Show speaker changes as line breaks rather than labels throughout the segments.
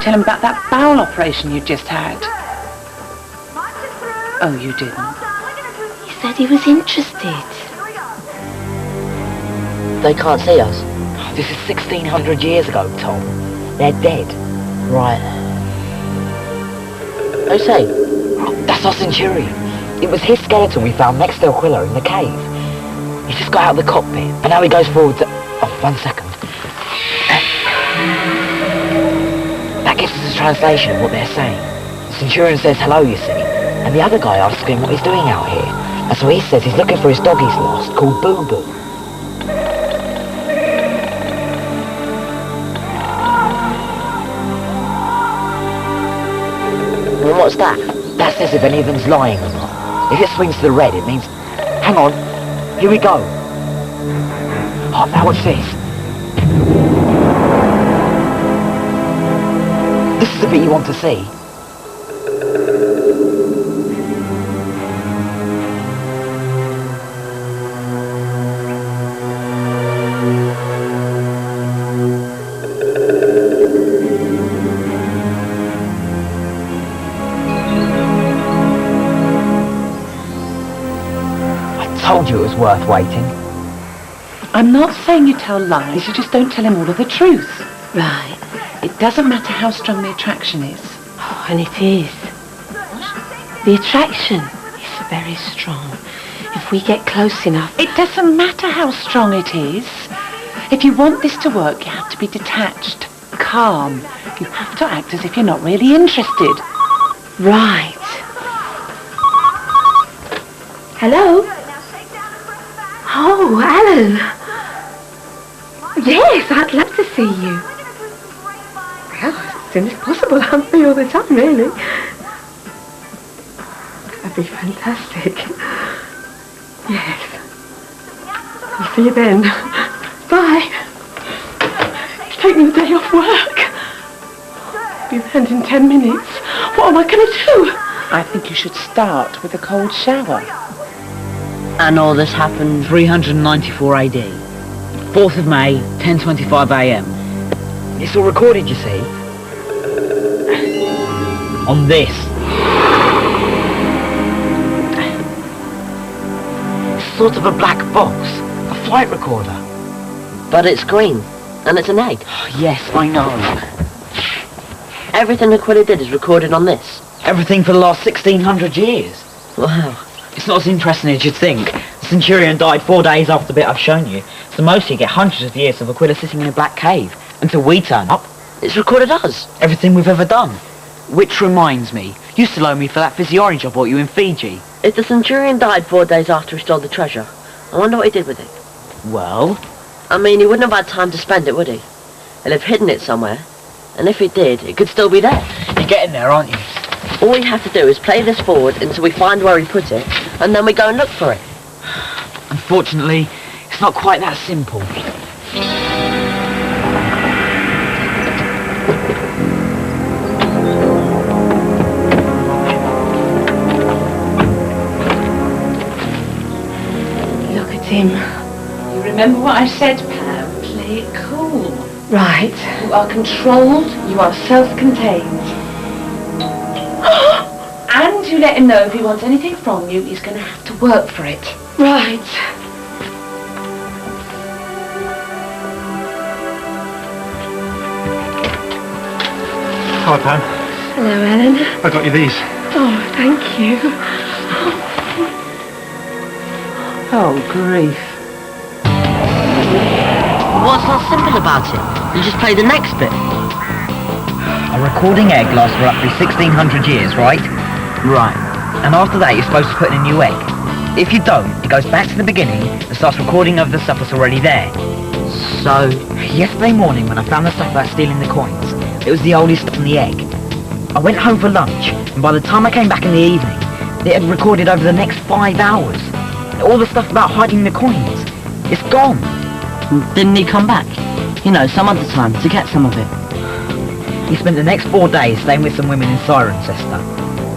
tell him about that bowel operation you just had? Oh, you didn't?
He said he was interested.
They can't see us. This is 1600 years ago, Tom. They're dead. Right. Oh, say, that's our Centurion. It was his skeleton we found next to Aquila in the cave. He just got out of the cockpit, and now he goes forward to... Oh, 1 second. That gives us a translation of what they're saying. The Centurion says hello, you see, and the other guy asks him what he's doing out here. And so he says he's looking for his dog he's lost, called Boo Boo. And what's that? That says if any of them's lying or not. If it swings to the red, it means... Hang on. Here we go. Oh, now watch this. This is the bit you want to see. I told you it was worth waiting.
I'm not saying you tell lies, you just don't tell him all of the truth.
Right.
It doesn't matter how strong the attraction is.
Oh, and it is. The attraction is very strong. If we get close enough...
It doesn't matter how strong it is. If you want this to work, you have to be detached, calm. You have to act as if you're not really interested.
Right. Hello? Oh, Alan. Yes, I'd love to see you. Well, as soon as possible. I'm free all the time, really. That'd be fantastic. Yes. I'll see you then. Bye. It's taking the day off work. I'll be round in 10 minutes. What am I going to do?
I think you should start with a cold shower.
And all this happened 394 AD. 4th of May, 10:25 AM. It's all recorded, you see. On this. It's sort of a black box. A flight recorder. But it's green. And it's an egg. Yes, I know. Everything Aquila did is recorded on this. Everything for the last 1600 years. Wow. It's not as interesting as you'd think. The Centurion died 4 days after the bit I've shown you. So most you get hundreds of years of Aquila sitting in a black cave. Until we turn up. It's recorded us. Everything we've ever done. Which reminds me, you still owe me for that fizzy orange I bought you in Fiji. If the Centurion died 4 days after he stole the treasure, I wonder what he did with it. Well? I mean, he wouldn't have had time to spend it, would he? He'll have hidden it somewhere. And if he did, it could still be there. You're getting there, aren't you? All we have to do is play this forward until we find where he put it, and then we go and look for it. Unfortunately, it's not quite that simple.
Look at him.
You remember what I said, Pam? Play it cool.
Right.
You are controlled, you are self-contained. And you let him know if he wants anything from you, he's going to have to work for it.
Right.
Hi, Pam.
Hello, Alan.
I got you these.
Oh, thank you.
Oh, grief.
What's not simple about it? You just play the next bit. A recording egg lasts for roughly 1600 years, right? Right. And after that, you're supposed to put in a new egg. If you don't, it goes back to the beginning and starts recording over the stuff that's already there. So, yesterday morning when I found the stuff about stealing the coins, it was the oldest stuff in the egg. I went home for lunch, and by the time I came back in the evening, it had recorded over the next 5 hours. All the stuff about hiding the coins. It's gone. Didn't he come back? You know, some other time, to get some of it. He spent the next 4 days staying with some women in Cirencester.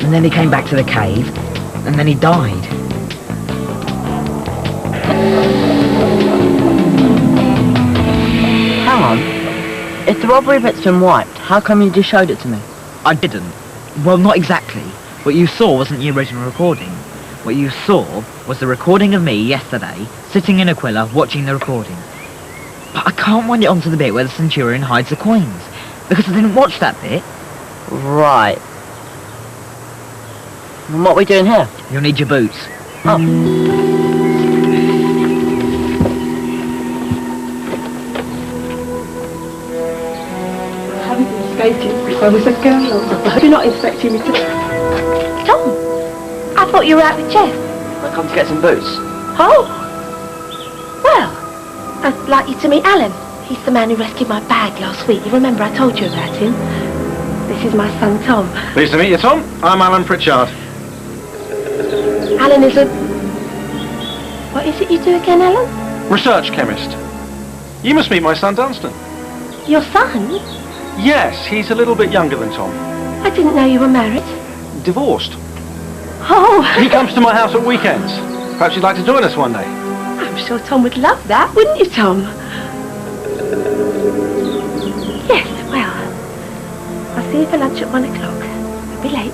And then he came back to the cave, and then he died. Hang on. If the robbery bit's been wiped. How come you just showed it to me? I didn't. Well, not exactly. What you saw wasn't the original recording. What you saw was the recording of me yesterday, sitting in Aquila, watching the recording. But I can't wind it onto the bit where the Centurion hides the coins, because I didn't watch that bit. Right. And what are we doing here? You'll need your boots. Oh.
Haven't been skating since I was a girl. I hope you're not expecting me to...
Tom, I thought you were out with Jeff.
I come to get some boots.
Oh. Well, I'd like you to meet Alan. He's the man who rescued my bag last week. You remember I told you about him? This is my son, Tom.
Pleased to meet you, Tom. I'm Alan Pritchard.
Alan is a... What is it you do again, Alan?
Research chemist. You must meet my son, Dunstan.
Your son?
Yes, he's a little bit younger than Tom.
I didn't know you were married.
Divorced.
Oh.
He comes to my house at weekends. Perhaps you'd like to join us one day.
I'm sure Tom would love that, wouldn't you, Tom? Yes, well, I'll see you for lunch at 1 o'clock. I'll be late.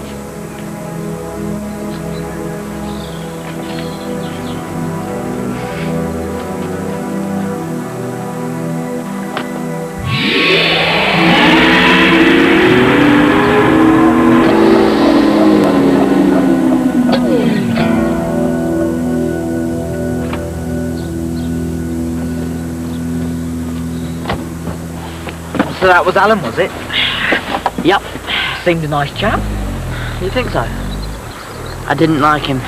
So that was Alan, was it? Yep. Seemed a nice chap. You think so? I didn't like him.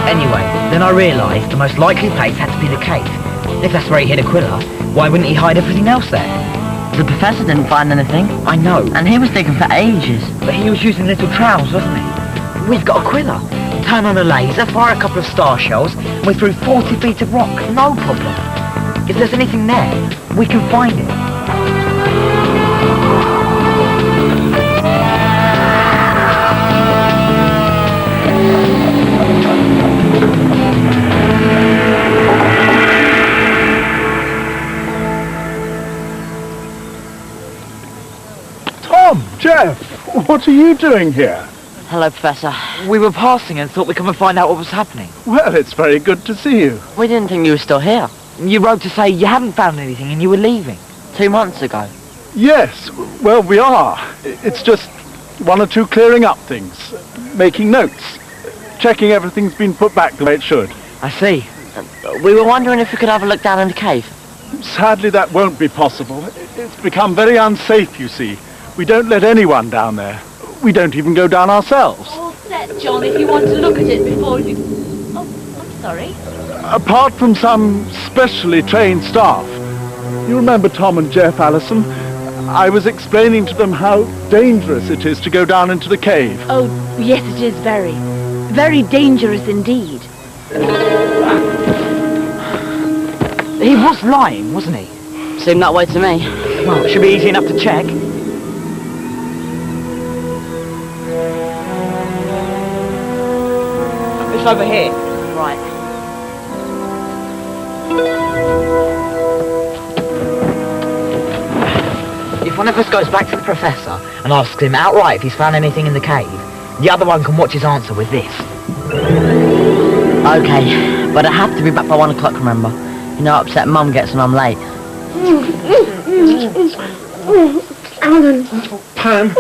Anyway, then I realised the most likely place had to be the cave. If that's where he hid Aquila, why wouldn't he hide everything else there? The professor didn't find anything. I know. And he was digging for ages. But he was using little trowels, wasn't he? We've got Aquila. Turn on a laser, fire a couple of star shells, and we're through 40 feet of rock. No problem. If there's anything there, we can find it.
Jeff, what are you doing here?
Hello, Professor. We were passing and thought we'd come and find out what was happening.
Well, it's very good to see you.
We didn't think you were still here. You wrote to say you hadn't found anything and you were leaving. 2 months ago.
Yes, well, we are. It's just one or two clearing up things, making notes, checking everything's been put back the way it should.
I see. We were wondering if we could have a look down in the cave.
Sadly, that won't be possible. It's become very unsafe, you see. We don't let anyone down there. We don't even go down ourselves.
Oh, let John if you want to look at it before you... Oh, I'm sorry.
Apart from some specially trained staff. You remember Tom and Jeff, Allison? I was explaining to them how dangerous it is to go down into the cave.
Oh, yes, it is very, very dangerous indeed.
He was lying, wasn't he? Seemed that way to me. Well, it should be easy enough to check. It's over here. Right. If one of us goes back to the professor and asks him outright if he's found anything in the cave, the other one can watch his answer with this. Okay, but I have to be back by 1 o'clock, remember? You know how upset Mum gets when I'm late.
Alan.
Pam.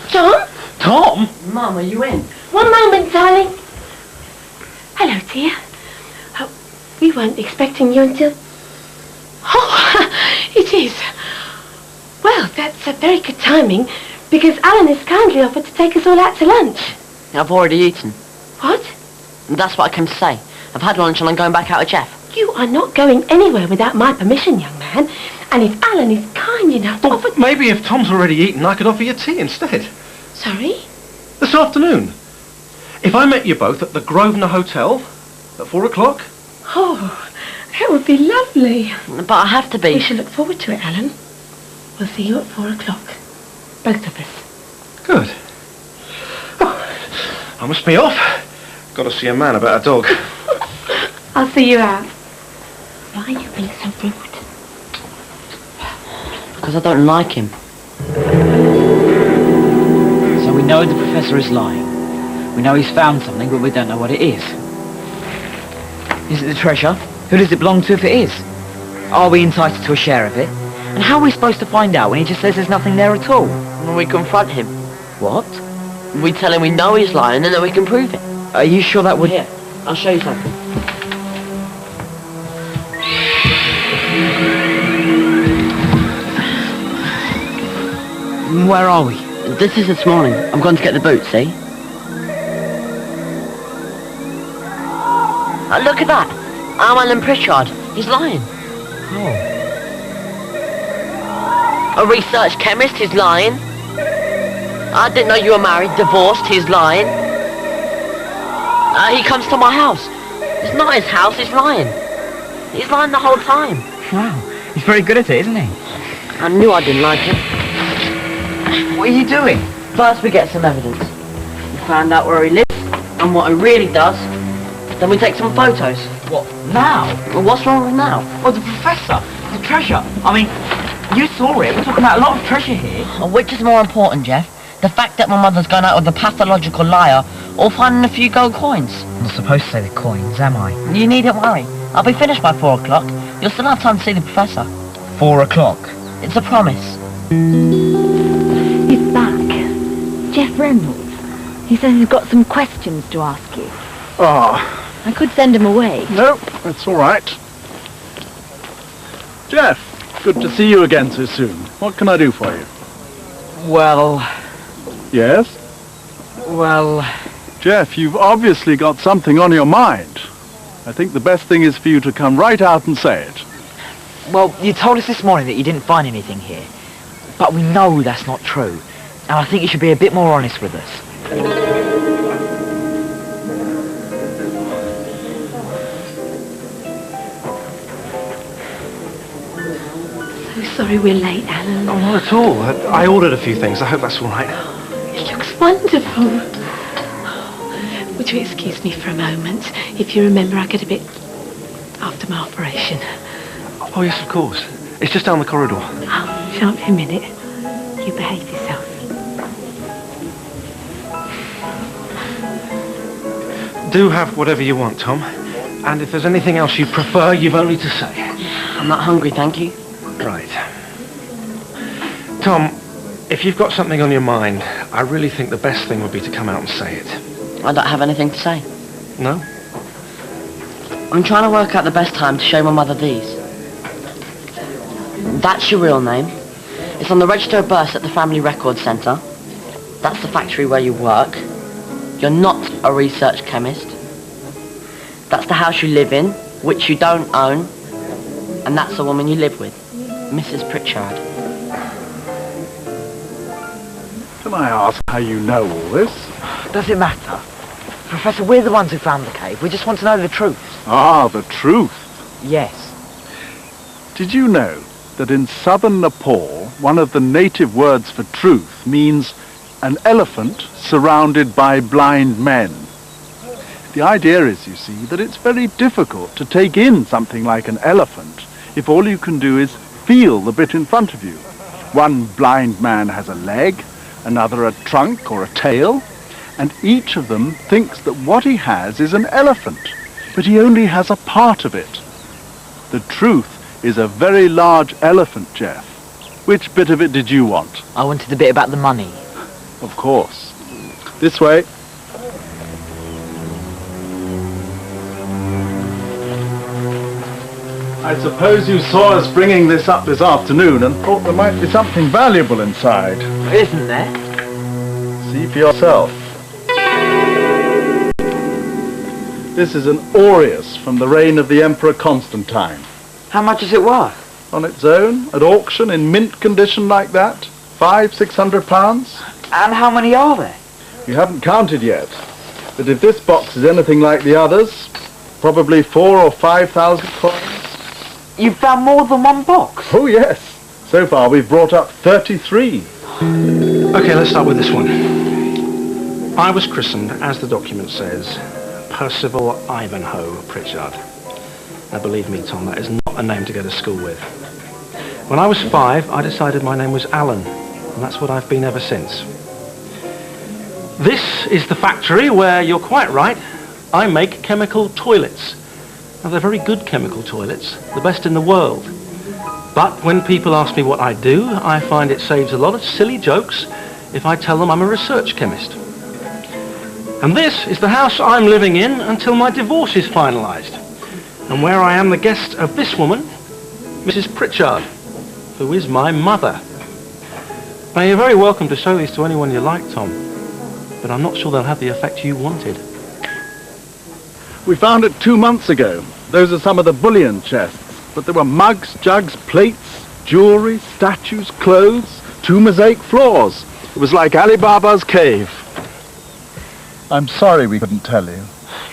Tom?
Tom?
Mum, are you in?
1 moment, darling. Hello, dear. Oh, we weren't expecting you until... Oh, it is. Well, that's very good timing, because Alan has kindly offered to take us all out to lunch.
I've already eaten.
What?
That's what I came to say. I've had lunch and I'm going back out with Jeff.
You are not going anywhere without my permission, young man. And if Alan is kind enough to offer...
Maybe if Tom's already eaten, I could offer you tea instead.
Sorry?
This afternoon. If I met you both at the Grosvenor Hotel at 4 o'clock.
Oh, That would be lovely.
But I have to be.
We shall look forward to it, Alan. We'll see you at 4 o'clock. Both of us.
Good. Oh, I must be off. Got to see a man about a dog.
I'll see you out. Why are you being so rude?
Because I don't like him. So we know the professor is lying. We know he's found something, but we don't know what it is. Is it the treasure? Who does it belong to if it is? Are we entitled to a share of it? And how are we supposed to find out when he just says there's nothing there at all?
When we confront him.
What?
We tell him we know he's lying and then we can prove it.
Are you sure that would...
Here, I'll show you something.
Where are we?
This is this morning. I'm going to get the boot, see? Look at that. I'm Alan Pritchard. He's lying.
Oh.
A research chemist, he's lying. I didn't know you were married, divorced, he's lying. He comes to my house. It's not his house, he's lying. He's lying the whole time.
Wow. He's very good at it, isn't he?
I knew I didn't like him.
What are you doing?
First we get some evidence. We find out where he lives and what he really does. Then we take some photos.
What, now?
Well, what's wrong with now?
Oh, the professor! The treasure! I mean, you saw it. We're talking about a lot of treasure here.
Which is more important, Jeff? The fact that my mother's gone out with a pathological liar or finding a few gold coins?
I'm not supposed to say the coins, am I?
You needn't worry. I'll be finished by 4 o'clock. You'll still have time to see the professor.
4 o'clock.
It's a promise.
He's back. Jeff Reynolds. He says he's got some questions to ask you.
Ah,
I could send him away.
no, it's all right. Jeff, good to see you again so soon. What can I do for you?
Well...
Yes?
Well...
Jeff, you've obviously got something on your mind. I think the best thing is for you to come right out and say it.
Well, you told us this morning that you didn't find anything here. But we know that's not true. And I think you should be a bit more honest with us.
So sorry we're late, Alan.
Oh, not at all. I ordered a few things. I hope that's all right.
It looks wonderful. Would you excuse me for a moment? If you remember, I get a bit after my operation.
Oh, yes, of course. It's just down the corridor.
Oh, shan't be a minute. You behave yourself.
Do have whatever you want, Tom. And if there's anything else you prefer, you've only to say.
I'm not hungry, thank you.
Right. Tom, if you've got something on your mind, I really think the best thing would be to come out and say it.
I don't have anything to say.
No?
I'm trying to work out the best time to show my mother these. That's your real name. It's on the register of births at the Family Record Centre. That's the factory where you work. You're not a research chemist. That's the house you live in, which you don't own. And that's the woman you live with, Mrs. Pritchard.
Can I ask how you know all this?
Does it matter? Professor, we're the ones who found the cave. We just want to know the truth.
Ah, the truth.
Yes.
Did you know that in southern Nepal, one of the native words for truth means an elephant surrounded by blind men? The idea is, you see, that it's very difficult to take in something like an elephant if all you can do is feel the bit in front of you. One blind man has a leg, another a trunk or a tail, and each of them thinks that what he has is an elephant, but he only has a part of it. The truth is a very large elephant, Jeff. Which bit of it did you want?
I wanted the bit about the money.
Of course. This way. I suppose you saw us bringing this up this afternoon and thought there might be something valuable inside.
Isn't there?
See for yourself. This is an aureus from the reign of the Emperor Constantine.
How much is it worth?
On its own, at auction, in mint condition like that, £500–600.
And how many are there?
You haven't counted yet. But if this box is anything like the others, probably 4,000 or 5,000 coins.
You've found more than one box?
Oh, yes. So far, we've brought up 33.
Okay, let's start with this one. I was christened, as the document says, Percival Ivanhoe Pritchard. Now, believe me, Tom, that is not a name to go to school with. When I was 5, I decided my name was Alan, and that's what I've been ever since. This is the factory where, you're quite right, I make chemical toilets. Now, they're very good chemical toilets, the best in the world. But when people ask me what I do, I find it saves a lot of silly jokes if I tell them I'm a research chemist. And this is the house I'm living in until my divorce is finalised, and where I am the guest of this woman, Mrs. Pritchard, who is my mother. Now, you're very welcome to show these to anyone you like, Tom, but I'm not sure they'll have the effect you wanted.
We found it 2 months ago. Those are some of the bullion chests. But there were mugs, jugs, plates, jewellery, statues, clothes, 2 mosaic floors. It was like Alibaba's cave. I'm sorry we couldn't tell you.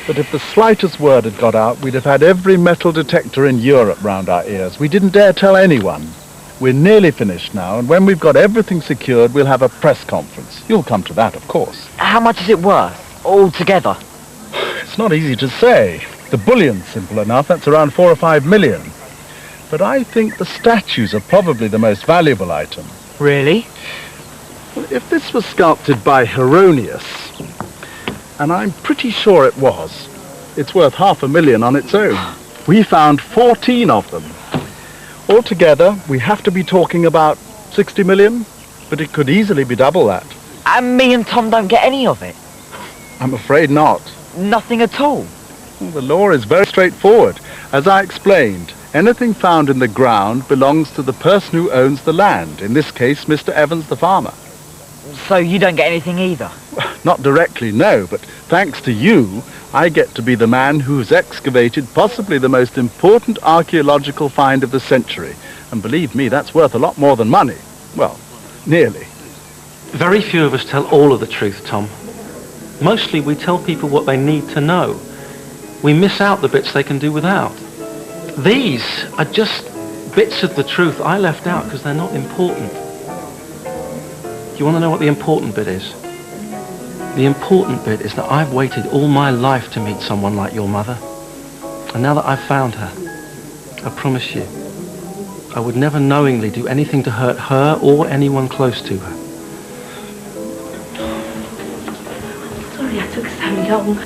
But if the slightest word had got out, we'd have had every metal detector in Europe round our ears. We didn't dare tell anyone. We're nearly finished now, and when we've got everything secured, we'll have a press conference. You'll come to that, of course.
How much is it worth, altogether?
It's not easy to say. The bullion's simple enough. That's around 4 or 5 million. But I think the statues are probably the most valuable item.
Really?
Well, if this was sculpted by Hieronymus, and I'm pretty sure it was, it's worth 500,000 on its own. We found 14 of them. Altogether, we have to be talking about 60 million, but it could easily be double that.
And me and Tom don't get any of it?
I'm afraid not.
Nothing at all?
Well, the law is very straightforward. As I explained, anything found in the ground belongs to the person who owns the land, in this case, Mr. Evans the farmer.
So you don't get anything either?
Not directly, no, but thanks to you, I get to be the man who's excavated possibly the most important archaeological find of the century. And believe me, that's worth a lot more than money. Well, nearly.
Very few of us tell all of the truth, Tom. Mostly we tell people what they need to know. We miss out the bits they can do without. These are just bits of the truth I left out because they're not important. Do you want to know what the important bit is? The important bit is that I've waited all my life to meet someone like your mother. And now that I've found her, I promise you, I would never knowingly do anything to hurt her or anyone close to her.
Sorry I took so long.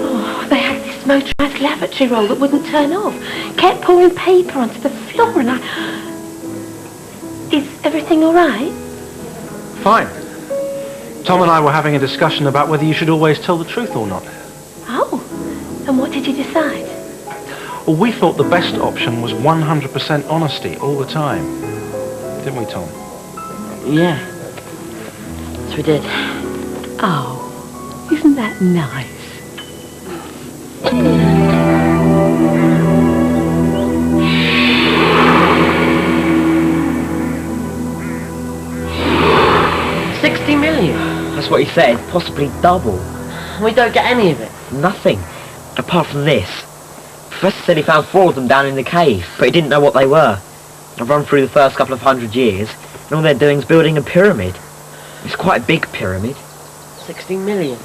Oh, they had this motorised lavatory roll that wouldn't turn off. Kept pouring paper onto the floor and Is everything all right?
Fine. Tom and I were having a discussion about whether you should always tell the truth or not.
Oh, and what did you decide?
Well, we thought the best option was 100% honesty all the time. Didn't we, Tom?
Yeah. Yes, we did.
Oh, isn't that nice?
$60 million. That's what he said. Possibly double. We don't get any of it. Nothing. Apart from this. Professor said he found 4 of them down in the cave, but he didn't know what they were. I've run through the first couple of 100 years, and all they're doing is building a pyramid. It's quite a big pyramid. 60 million.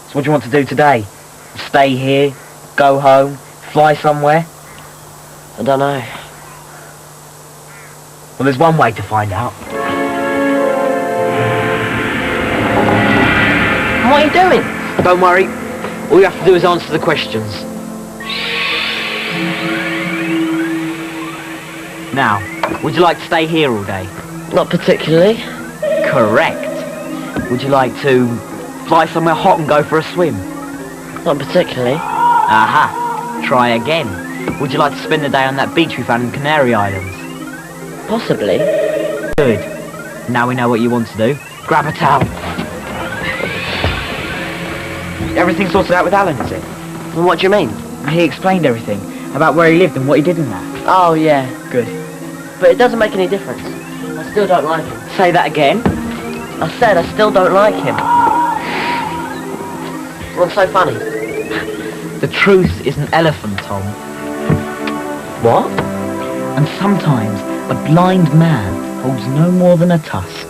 So what do you want to do today? Stay here? Go home? Fly somewhere? I don't know. Well, there's one way to find out. What are you doing? Don't worry. All you have to do is answer the questions. Now, would you like to stay here all day? Not particularly.
Correct. Would you like to fly somewhere hot and go for a swim?
Not particularly.
Aha. Try again. Would you like to spend the day on that beach we found in Canary Islands?
Possibly.
Good. Now we know what you want to do. Grab a towel. Everything sorted out with Alan, is it?
And what do you mean?
He explained everything about where he lived and what he did in there.
Oh, yeah.
Good.
But it doesn't make any difference. I still don't like him.
Say that again.
I said I still don't like him. What's so funny?
The truth is an elephant, Tom. What? And sometimes a blind man holds no more than a tusk.